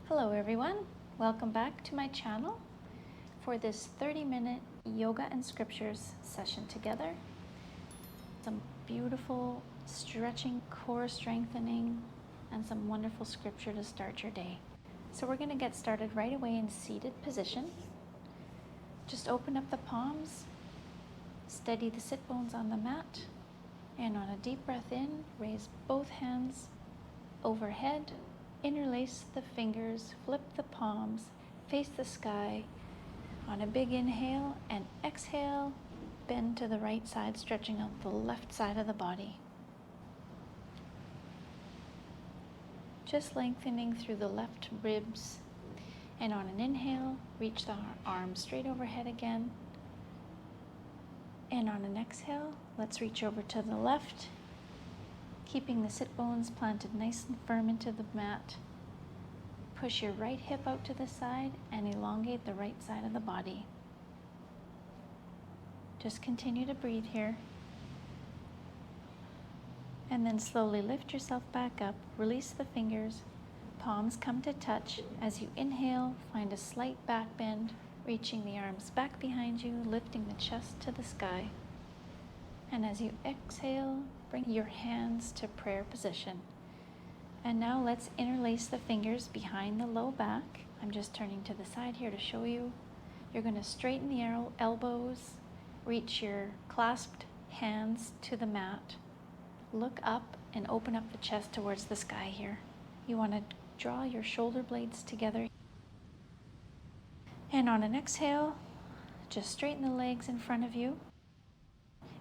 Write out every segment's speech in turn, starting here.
Hello everyone, welcome back to my channel for this 30-minute yoga and scriptures session together. Some beautiful stretching, core strengthening, and some wonderful scripture to start your day. So we're going to get started right away in seated position. Just open up the palms, steady the sit bones on the mat, and on a deep breath in, raise both hands overhead. Interlace the fingers, flip the palms, face the sky. On a big inhale and exhale, bend to the right side, stretching out the left side of the body. Just lengthening through the left ribs. And on an inhale, reach the arms straight overhead again. And on an exhale, let's reach over to the left, keeping the sit bones planted nice and firm into the mat. Push your right hip out to the side and elongate the right side of the body. Just continue to breathe here. And then slowly lift yourself back up, release the fingers, palms come to touch. As you inhale, find a slight back bend, reaching the arms back behind you, lifting the chest to the sky. And as you exhale, bring your hands to prayer position. And now let's interlace the fingers behind the low back. I'm just turning to the side here to show you. You're going to straighten the elbows, reach your clasped hands to the mat, look up and open up the chest towards the sky here. You want to draw your shoulder blades together. And on an exhale, just straighten the legs in front of you.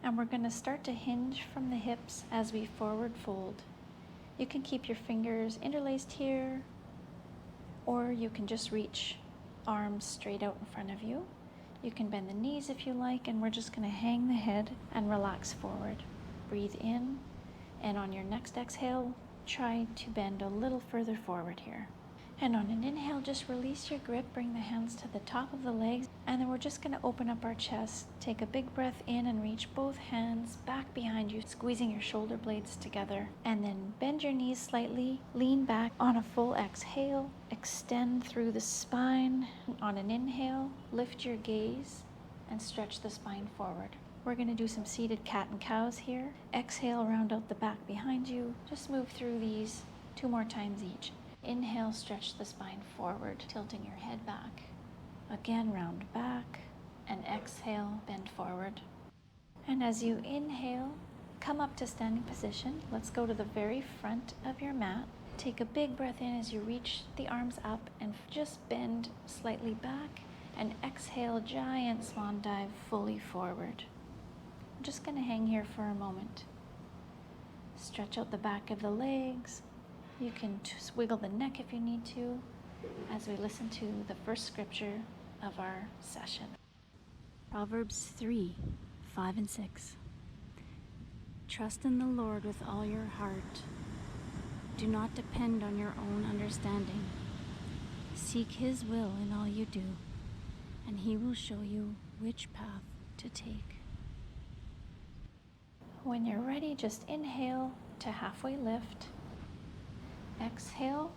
And we're going to start to hinge from the hips as we forward fold. You can keep your fingers interlaced here, or you can just reach arms straight out in front of you. You can bend the knees if you like, and we're just going to hang the head and relax forward. Breathe in, and on your next exhale, try to bend a little further forward here. And on an inhale, just release your grip, bring the hands to the top of the legs, and then we're just going to open up our chest. Take a big breath in and reach both hands back behind you, squeezing your shoulder blades together. And then bend your knees slightly, lean back on a full exhale, extend through the spine. On an inhale, lift your gaze and stretch the spine forward. We're going to do some seated cat and cows here. Exhale, round out the back behind you. Just move through these 2 more times each. Inhale, stretch the spine forward, tilting your head back. Again, round back, and exhale, bend forward. And as you inhale, come up to standing position. Let's go to the very front of your mat. Take a big breath in as you reach the arms up and just bend slightly back. And exhale, giant swan dive fully forward. I'm just going to hang here for a moment. Stretch out the back of the legs. You can just wiggle the neck if you need to as we listen to the first scripture of our session. Proverbs 3:5 and 6. Trust in the Lord with all your heart. Do not depend on your own understanding. Seek His will in all you do, and He will show you which path to take. When you're ready, just inhale to halfway lift. Exhale,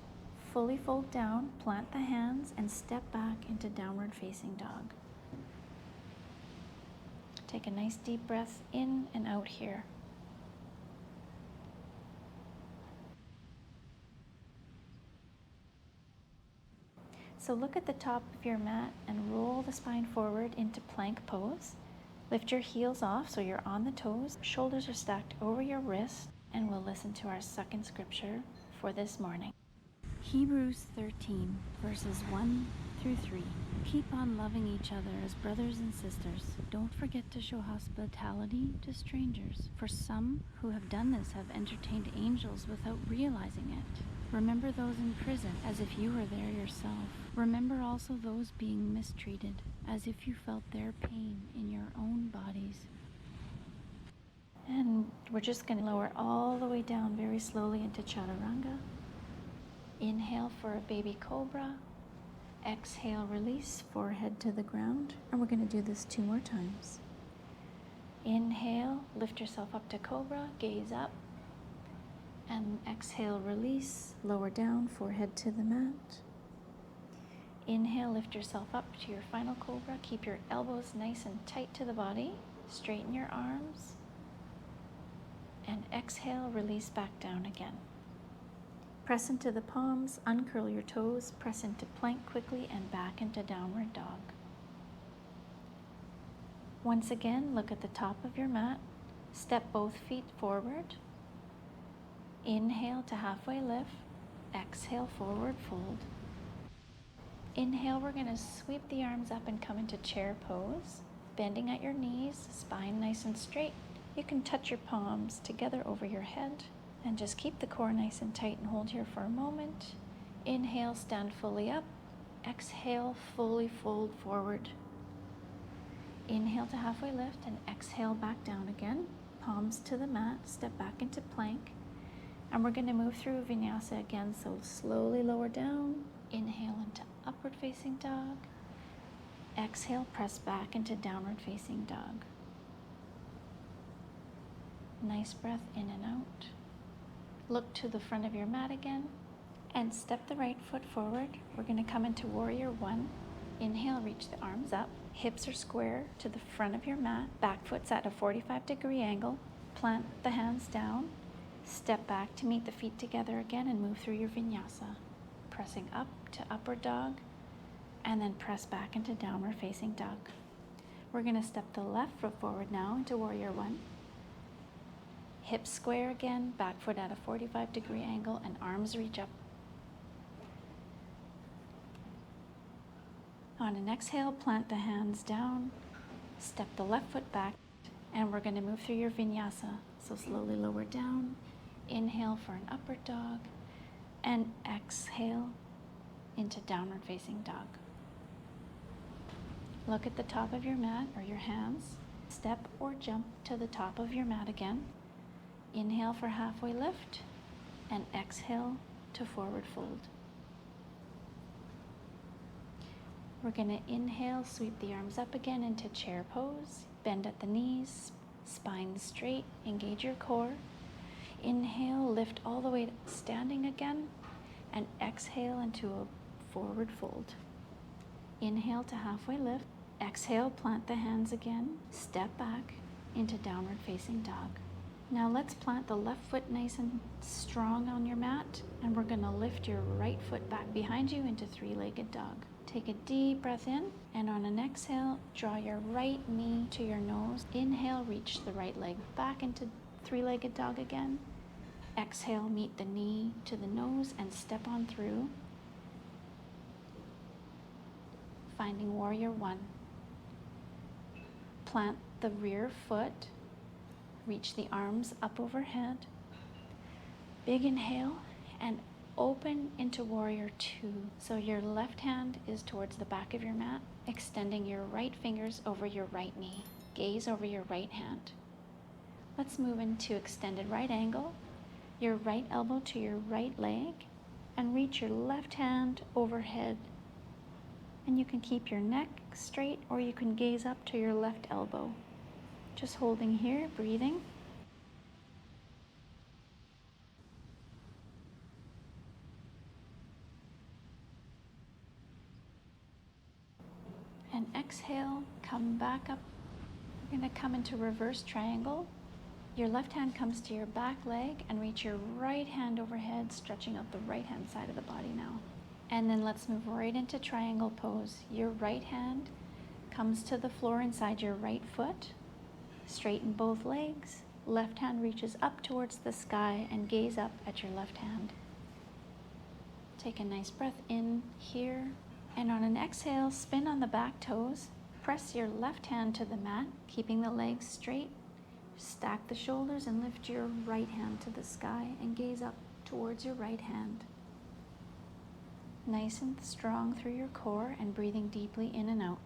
fully fold down, plant the hands, and step back into downward facing dog. Take a nice deep breath in and out here. So look at the top of your mat and roll the spine forward into plank pose. Lift your heels off so you're on the toes. Shoulders are stacked over your wrists, and we'll listen to our second scripture for this morning. Hebrews 13, verses 1 through 3. Keep on loving each other as brothers and sisters. Don't forget to show hospitality to strangers, for some who have done this have entertained angels without realizing it. Remember those in prison as if you were there yourself. Remember also those being mistreated as if you felt their pain in your own bodies. And we're just going to lower all the way down very slowly into chaturanga. Inhale for a baby cobra. Exhale, release, forehead to the ground. And we're going to do this 2 more times. Inhale, lift yourself up to cobra, gaze up. And exhale, release, lower down, forehead to the mat. Inhale, lift yourself up to your final cobra. Keep your elbows nice and tight to the body. Straighten your arms. And exhale, release back down again. Press into the palms, uncurl your toes, press into plank quickly and back into downward dog. Once again, look at the top of your mat. Step both feet forward. Inhale to halfway lift. Exhale, forward fold. Inhale, we're going to sweep the arms up and come into chair pose. Bending at your knees, spine nice and straight. You can touch your palms together over your head and just keep the core nice and tight and hold here for a moment. Inhale, stand fully up. Exhale, fully fold forward. Inhale to halfway lift and exhale back down again. Palms to the mat, step back into plank. And we're going to move through vinyasa again, so slowly lower down. Inhale into upward facing dog. Exhale, press back into downward facing dog. Nice breath in and out. Look to the front of your mat again and step the right foot forward. We're going to come into warrior one. Inhale, reach the arms up. Hips are square to the front of your mat. Back foot's at a 45-degree angle. Plant the hands down. Step back to meet the feet together again and move through your vinyasa. Pressing up to upward dog and then press back into downward facing dog. We're going to step the left foot forward now into warrior one. Hips square again, back foot at a 45-degree angle and arms reach up. On an exhale, plant the hands down, step the left foot back, and we're going to move through your vinyasa. So slowly lower down, inhale for an upward dog, and exhale into downward facing dog. Look at the top of your mat or your hands. Step or jump to the top of your mat again. Inhale for halfway lift and exhale to forward fold. We're going to inhale, sweep the arms up again into chair pose. Bend at the knees, spine straight, engage your core. Inhale, lift all the way to standing again, and exhale into a forward fold. Inhale to halfway lift. Exhale, plant the hands again. Step back into downward facing dog. Now let's plant the left foot nice and strong on your mat, and we're going to lift your right foot back behind you into three-legged dog. Take a deep breath in, and on an exhale, draw your right knee to your nose. Inhale, reach the right leg back into three-legged dog again. Exhale, meet the knee to the nose and step on through. Finding warrior one. Plant the rear foot. Reach the arms up overhead. Big inhale and open into warrior two. So your left hand is towards the back of your mat, extending your right fingers over your right knee. Gaze over your right hand. Let's move into extended right angle. Your right elbow to your right leg and reach your left hand overhead. And you can keep your neck straight or you can gaze up to your left elbow. Just holding here, breathing. And exhale, come back up. We're going to come into reverse triangle. Your left hand comes to your back leg and reach your right hand overhead, stretching out the right hand side of the body now. And then let's move right into triangle pose. Your right hand comes to the floor inside your right foot. Straighten both legs. Left hand reaches up towards the sky and gaze up at your left hand. Take a nice breath in here. And on an exhale, spin on the back toes. Press your left hand to the mat, keeping the legs straight. Stack the shoulders and lift your right hand to the sky and gaze up towards your right hand. Nice and strong through your core and breathing deeply in and out.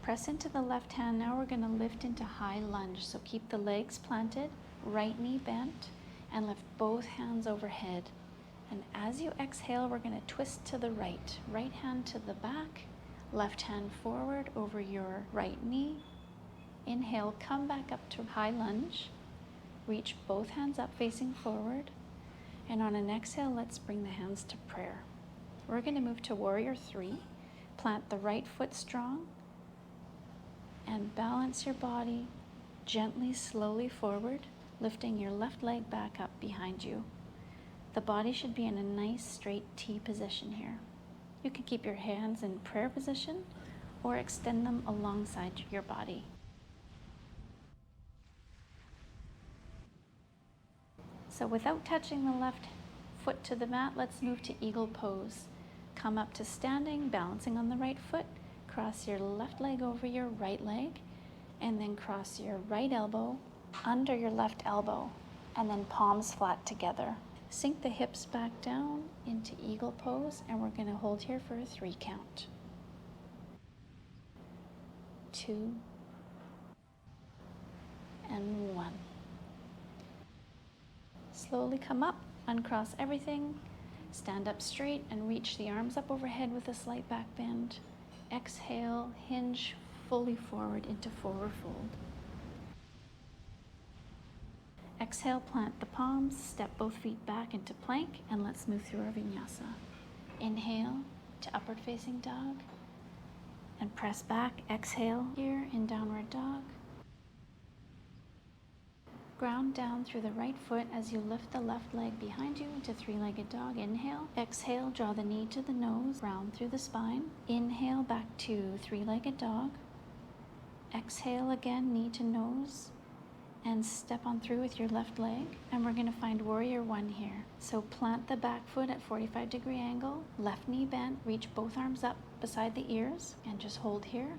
Press into the left hand. Now we're going to lift into high lunge. So keep the legs planted, right knee bent, and lift both hands overhead. And as you exhale, we're going to twist to the right. Right hand to the back, left hand forward over your right knee. Inhale, come back up to high lunge. reach both hands up facing forward. And on an exhale, let's bring the hands to prayer. We're going to move to Warrior 3. Plant the right foot strong and balance your body gently, slowly forward, lifting your left leg back up behind you. The body should be in a nice straight T position here. You can keep your hands in prayer position or extend them alongside your body. So without touching the left foot to the mat, let's move to Eagle Pose. Come up to standing, balancing on the right foot. Cross your left leg over your right leg, and then cross your right elbow under your left elbow, and then palms flat together. Sink the hips back down into Eagle Pose, and we're going to hold here for a 3 count. 2 and 1. Slowly come up, uncross everything, stand up straight and reach the arms up overhead with a slight back bend. Exhale, hinge fully forward into forward fold. Exhale, plant the palms, step both feet back into plank, and let's move through our vinyasa. Inhale to upward facing dog and press back. Exhale here in downward dog. Ground down through the right foot as you lift the left leg behind you into 3-legged dog. Inhale. Exhale, draw the knee to the nose, round through the spine. Inhale, back to 3-legged dog. Exhale again, knee to nose, and step on through with your left leg. And we're going to find Warrior 1 here. So plant the back foot at 45-degree angle, left knee bent, reach both arms up beside the ears, and just hold here.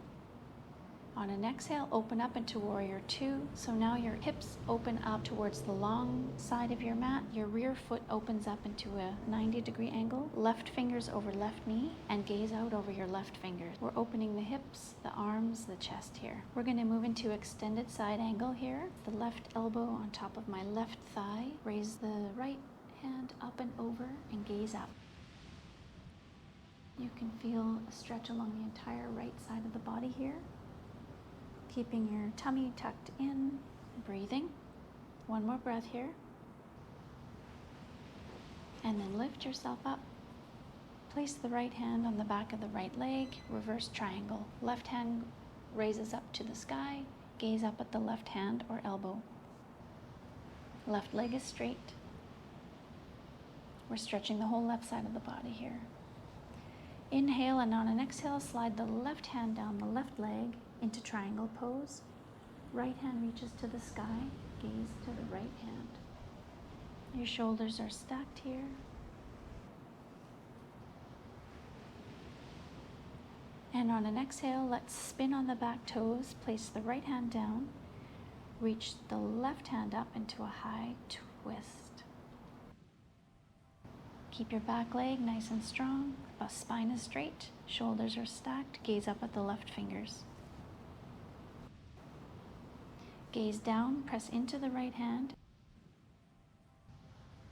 On an exhale, open up into Warrior 2. So now your hips open up towards the long side of your mat. Your rear foot opens up into a 90-degree angle. Left fingers over left knee and gaze out over your left fingers. We're opening the hips, the arms, the chest here. We're going to move into extended side angle here. The left elbow on top of my left thigh. Raise the right hand up and over and gaze up. You can feel a stretch along the entire right side of the body here. Keeping your tummy tucked in, breathing. One more breath here. And then lift yourself up. Place the right hand on the back of the right leg, reverse triangle. Left hand raises up to the sky, gaze up at the left hand or elbow. Left leg is straight. We're stretching the whole left side of the body here. Inhale, and on an exhale, slide the left hand down the left leg into triangle pose. Right hand reaches to the sky, gaze to the right hand. Your shoulders are stacked here. And on an exhale, let's spin on the back toes, place the right hand down, reach the left hand up into a high twist. Keep your back leg nice and strong, the spine is straight, shoulders are stacked, gaze up at the left fingers. Gaze down, press into the right hand.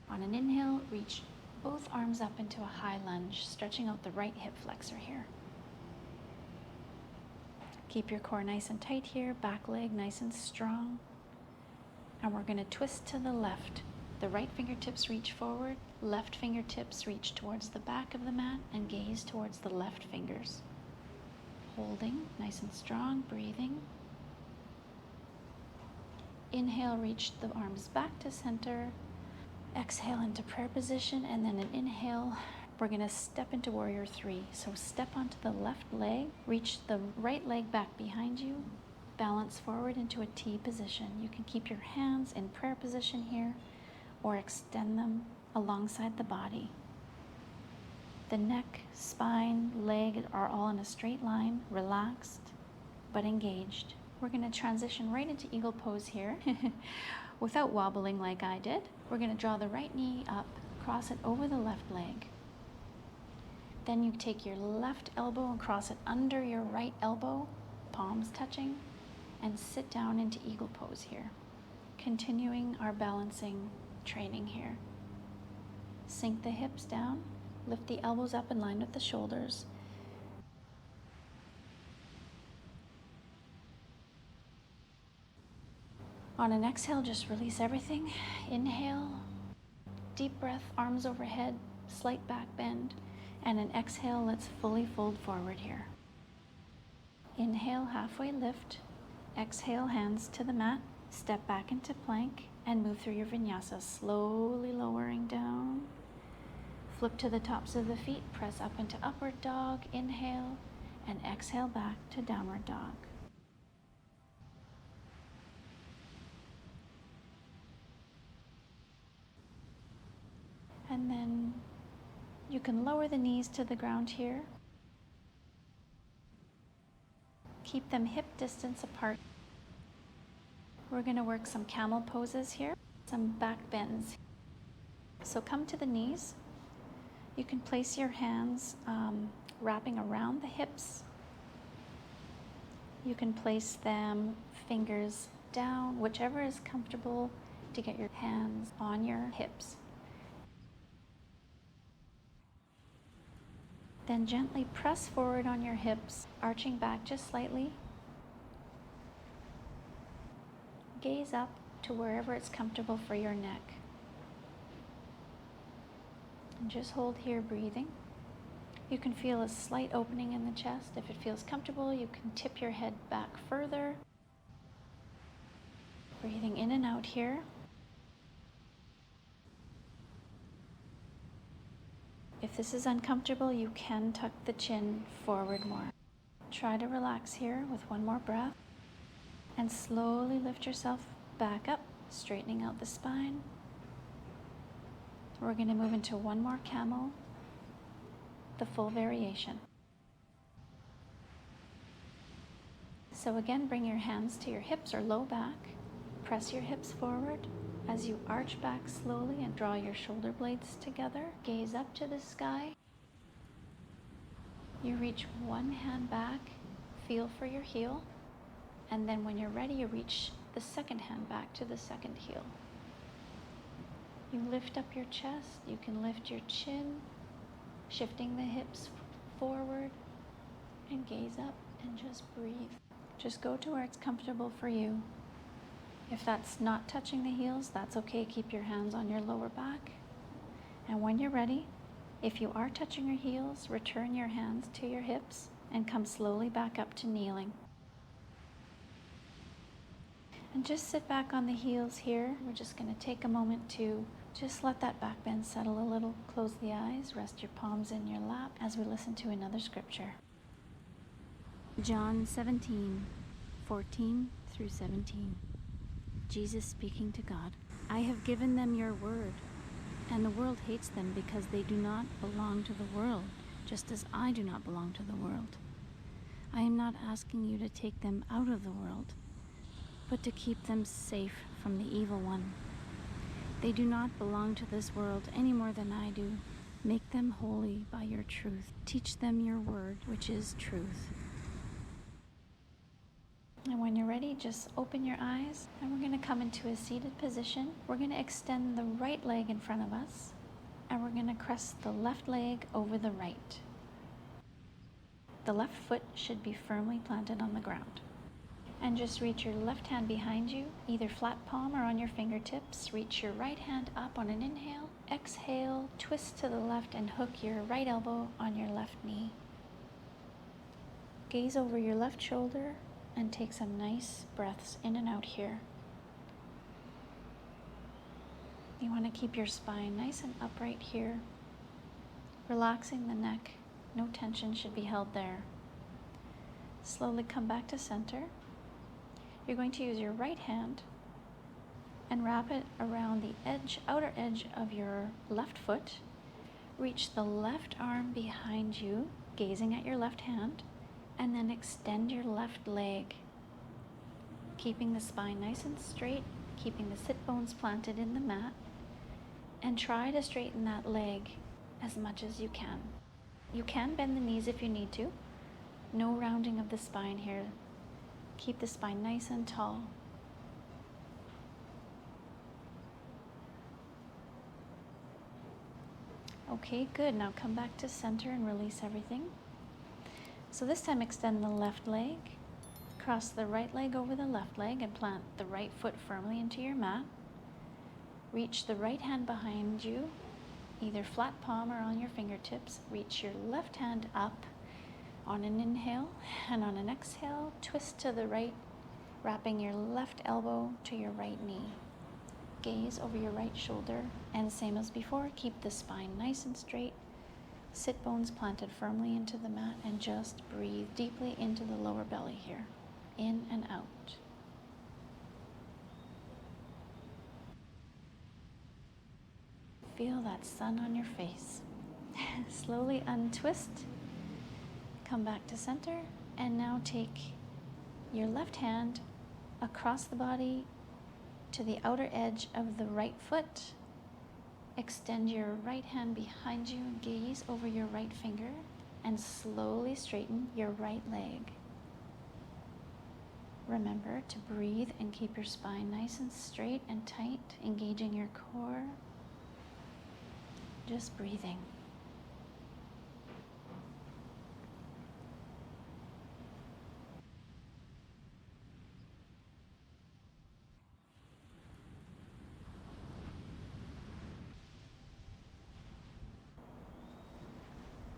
On an inhale, reach both arms up into a high lunge, stretching out the right hip flexor here. Keep your core nice and tight here, back leg nice and strong. And we're going to twist to the left. The right fingertips reach forward, left fingertips reach towards the back of the mat and gaze towards the left fingers. Holding, nice and strong, breathing. Inhale, reach the arms back to center. Exhale into prayer position, and then an inhale, we're going to step into Warrior 3. So step onto the left leg, reach the right leg back behind you, balance forward into a T position. You can keep your hands in prayer position here or extend them alongside the body. The neck, spine, leg are all in a straight line, relaxed but engaged. We're going to transition right into Eagle Pose here without wobbling like I did. We're going to draw the right knee up, cross it over the left leg. Then you take your left elbow and cross it under your right elbow, palms touching, and sit down into Eagle Pose here. Continuing our balancing training here. Sink the hips down, lift the elbows up in line with the shoulders. On an exhale, just release everything. Inhale, deep breath, arms overhead, slight back bend. And an exhale, let's fully fold forward here. Inhale, halfway lift. Exhale, hands to the mat. Step back into plank and move through your vinyasa, slowly lowering down. Flip to the tops of the feet, press up into upward dog. Inhale, and exhale back to downward dog. And then you can lower the knees to the ground here. Keep them hip distance apart. We're going to work some camel poses here, some back bends. So come to the knees. You can place your hands wrapping around the hips. You can place them fingers down, whichever is comfortable to get your hands on your hips. Then gently press forward on your hips, arching back just slightly. Gaze up to wherever it's comfortable for your neck. And just hold here, breathing. You can feel a slight opening in the chest. If it feels comfortable, you can tip your head back further. Breathing in and out here. If this is uncomfortable, you can tuck the chin forward more. Try to relax here with one more breath. And slowly lift yourself back up, straightening out the spine. We're going to move into one more camel, the full variation. So again, bring your hands to your hips or low back. Press your hips forward as you arch back slowly and draw your shoulder blades together. Gaze up to the sky. You reach one hand back, feel for your heel, and then when you're ready, you reach the second hand back to the second heel. You lift up your chest, you can lift your chin, shifting the hips forward, and gaze up and just breathe. Just go to where it's comfortable for you. If that's not touching the heels, that's okay. Keep your hands on your lower back. And when you're ready, if you are touching your heels, return your hands to your hips and come slowly back up to kneeling. And just sit back on the heels here. We're just going to take a moment to just let that back bend settle a little. Close the eyes, rest your palms in your lap as we listen to another scripture. John 17:14 through 17. Jesus speaking to God. I have given them your word, and the world hates them because they do not belong to the world, just as I do not belong to the world. I am not asking you to take them out of the world, but to keep them safe from the evil one. They do not belong to this world any more than I do. Make them holy by your truth. Teach them your word, which is truth. And when you're ready, just open your eyes and we're going to come into a seated position. We're going to extend the right leg in front of us and we're going to cross the left leg over the right. The left foot should be firmly planted on the ground. And just reach your left hand behind you, either flat palm or on your fingertips. Reach your right hand up on an inhale. Exhale, twist to the left and hook your right elbow on your left knee. Gaze over your left shoulder and take some nice breaths in and out here. You want to keep your spine nice and upright here, relaxing the neck. No tension should be held there. Slowly come back to center. You're going to use your right hand and wrap it around the outer edge of your left foot. Reach the left arm behind you, gazing at your left hand, and then extend your left leg, keeping the spine nice and straight, keeping the sit bones planted in the mat, and try to straighten that leg as much as you can. You can bend the knees if you need to. No rounding of the spine here. Keep the spine nice and tall. Okay, good. Now come back to center and release everything. So this time extend the left leg, Cross the right leg over the left leg and plant the right foot firmly into your mat. Reach the right hand behind you, either flat palm or on your fingertips. Reach your left hand up on an inhale, and on an exhale, twist to the right, wrapping your left elbow to your right knee. Gaze over your right shoulder, and same as before, keep the spine nice and straight. Sit bones planted firmly into the mat, and just breathe deeply into the lower belly here, in and out. Feel that sun on your face. Slowly untwist, come back to center, and now take your left hand across the body to the outer edge of the right foot. Extend your right hand behind you, gaze over your right finger, and slowly straighten your right leg. Remember to breathe and keep your spine nice and straight and tight, engaging your core. Just breathing.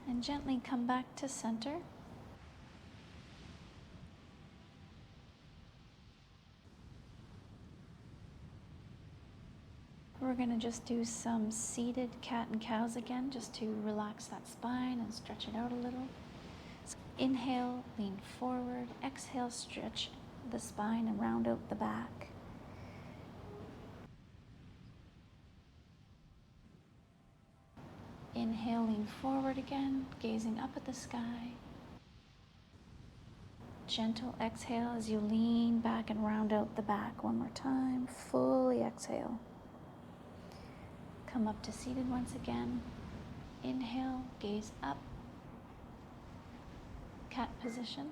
And gently come back to center. We're going to just do some seated cat and cows again, just to relax that spine and stretch it out a little. So inhale, lean forward. Exhale, stretch the spine and round out the back. Inhale, lean forward again, gazing up at the sky. Gentle exhale as you lean back and round out the back. One more time, fully exhale. Come up to seated once again. Inhale, gaze up. Cat position.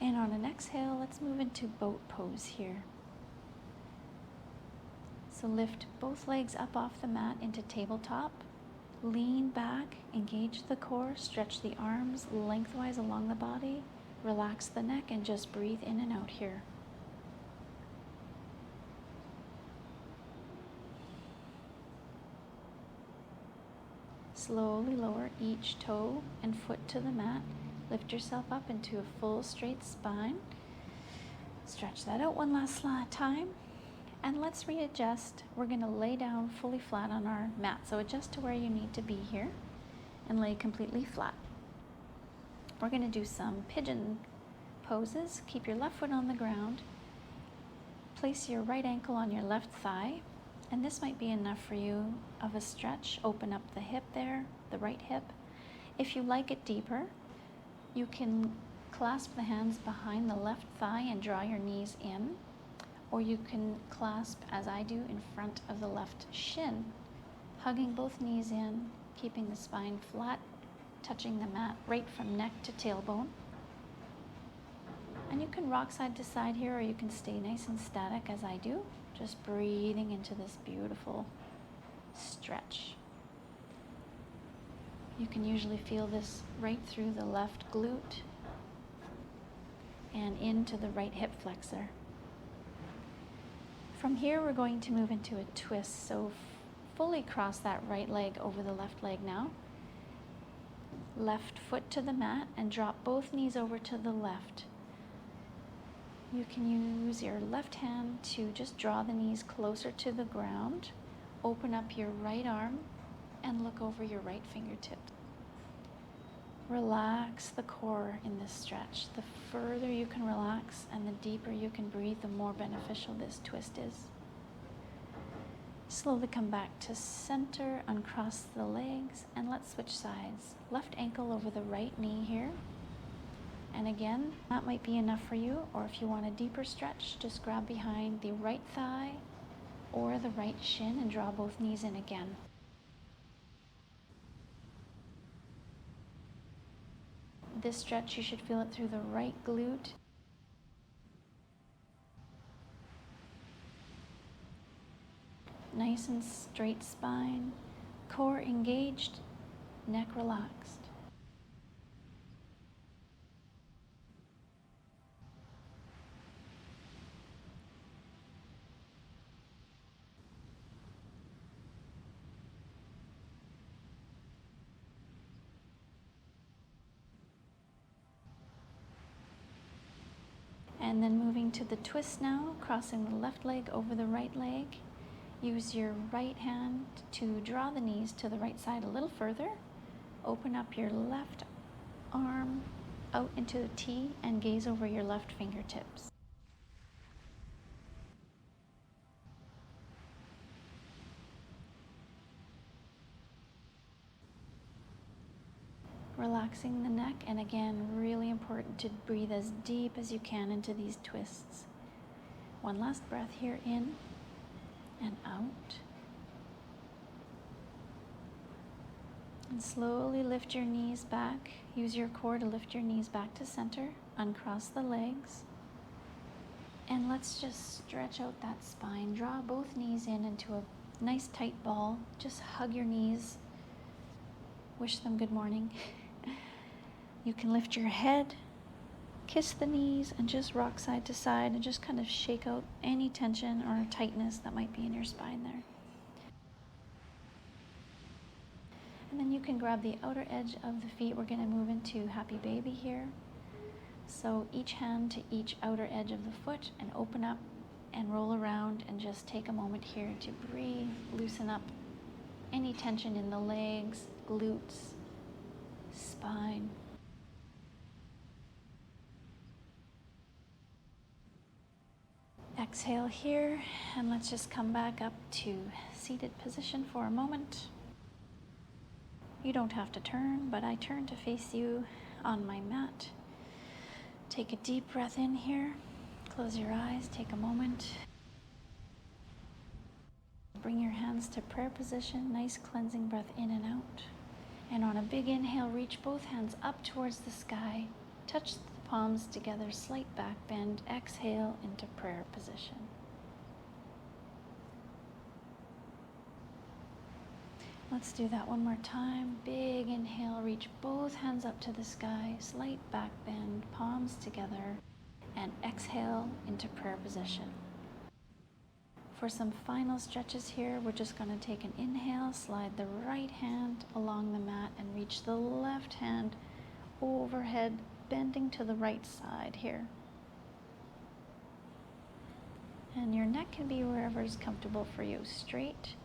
And on an exhale, let's move into boat pose here. So lift both legs up off the mat into tabletop. Lean back, engage the core, stretch the arms lengthwise along the body. Relax the neck and just breathe in and out here. Slowly lower each toe and foot to the mat. Lift yourself up into a full straight spine. Stretch that out one last time. And let's readjust. We're going to lay down fully flat on our mat. So adjust to where you need to be here and lay completely flat. We're going to do some pigeon poses. Keep your left foot on the ground. Place your right ankle on your left thigh. And this might be enough for you of a stretch. Open up the hip there, the right hip. If you like it deeper, you can clasp the hands behind the left thigh and draw your knees in. Or you can clasp, as I do, in front of the left shin, hugging both knees in, keeping the spine flat, touching the mat right from neck to tailbone. And you can rock side to side here, or you can stay nice and static as I do, just breathing into this beautiful stretch. You can usually feel this right through the left glute and into the right hip flexor. From here, we're going to move into a twist. So fully cross that right leg over the left leg now. Left foot to the mat and drop both knees over to the left. You can use your left hand to just draw the knees closer to the ground. Open up your right arm and look over your right fingertip. Relax the core in this stretch. The further you can relax and the deeper you can breathe, the more beneficial this twist is. Slowly come back to center, uncross the legs, and let's switch sides. Left ankle over the right knee here. And again, that might be enough for you, or if you want a deeper stretch, just grab behind the right thigh or the right shin and draw both knees in again. This stretch, you should feel it through the right glute. Nice and straight spine, core engaged, neck relaxed. And then moving to the twist now, crossing the left leg over the right leg. Use your right hand to draw the knees to the right side a little further. Open up your left arm out into the T and gaze over your left fingertips. Relaxing the neck, and again, really important to breathe as deep as you can into these twists. One last breath here, in and out. And slowly lift your knees back. Use your core to lift your knees back to center. Uncross the legs. And let's just stretch out that spine. Draw both knees in into a nice tight ball. Just hug your knees. Wish them good morning. You can lift your head, kiss the knees, and just rock side to side and just kind of shake out any tension or tightness that might be in your spine there. And then you can grab the outer edge of the feet. We're going to move into Happy Baby here. So each hand to each outer edge of the foot and open up and roll around, and just take a moment here to breathe, loosen up any tension in the legs, glutes, spine. Exhale here, and let's just come back up to seated position for a moment. You don't have to turn, but I turn to face you on my mat. Take a deep breath in here. Close your eyes, take a moment. Bring your hands to prayer position, nice cleansing breath in and out. And on a big inhale, reach both hands up towards the sky. Touch the palms together, slight back bend. Exhale into prayer position. Let's do that one more time. Big inhale, reach both hands up to the sky, slight back bend, palms together, and exhale into prayer position. For some final stretches here, we're just going to take an inhale, slide the right hand along the mat and reach the left hand overhead, bending to the right side here. And your neck can be wherever is comfortable for you, straight,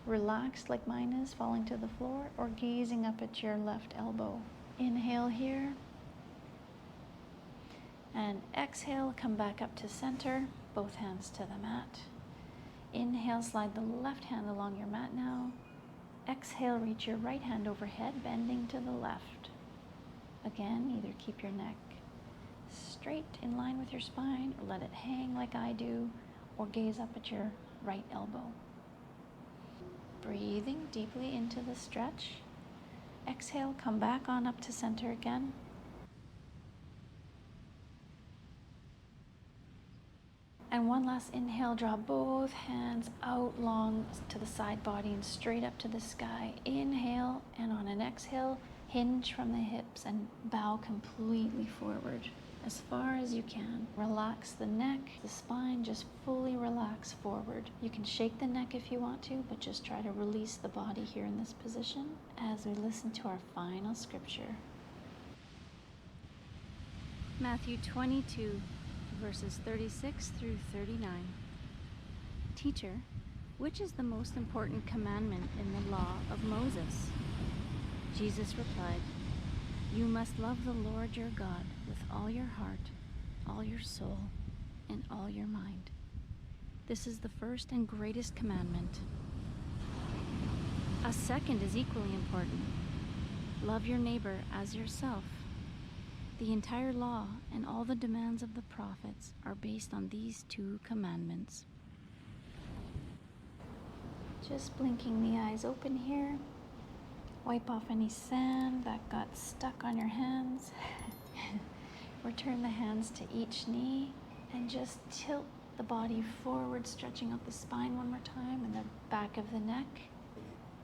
relaxed like mine is, falling to the floor, or gazing up at your left elbow. Inhale here. And exhale, come back up to center, both hands to the mat. Inhale, slide the left hand along your mat now. Exhale, reach your right hand overhead, bending to the left. Again, either keep your neck straight in line with your spine, or let it hang like I do, or gaze up at your right elbow. Breathing deeply into the stretch. Exhale, come back on up to center again. And one last inhale, draw both hands out long to the side body and straight up to the sky. Inhale, and on an exhale, hinge from the hips and bow completely forward as far as you can. Relax the neck, the spine, just fully relax forward. You can shake the neck if you want to, but just try to release the body here in this position as we listen to our final scripture. Matthew 22, verses 36 through 39. Teacher, which is the most important commandment in the law of Moses? Jesus replied, You must love the Lord your God with all your heart, all your soul, and all your mind. This is the first and greatest commandment. A second is equally important. Love your neighbor as yourself. The entire law and all the demands of the prophets are based on these two commandments. Just blinking the eyes open here. Wipe off any sand that got stuck on your hands. Return the hands to each knee and just tilt the body forward, stretching out the spine one more time and the back of the neck.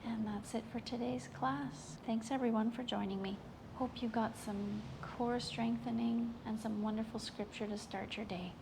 And that's it for today's class. Thanks everyone for joining me. Hope you got some core strengthening and some wonderful scripture to start your day.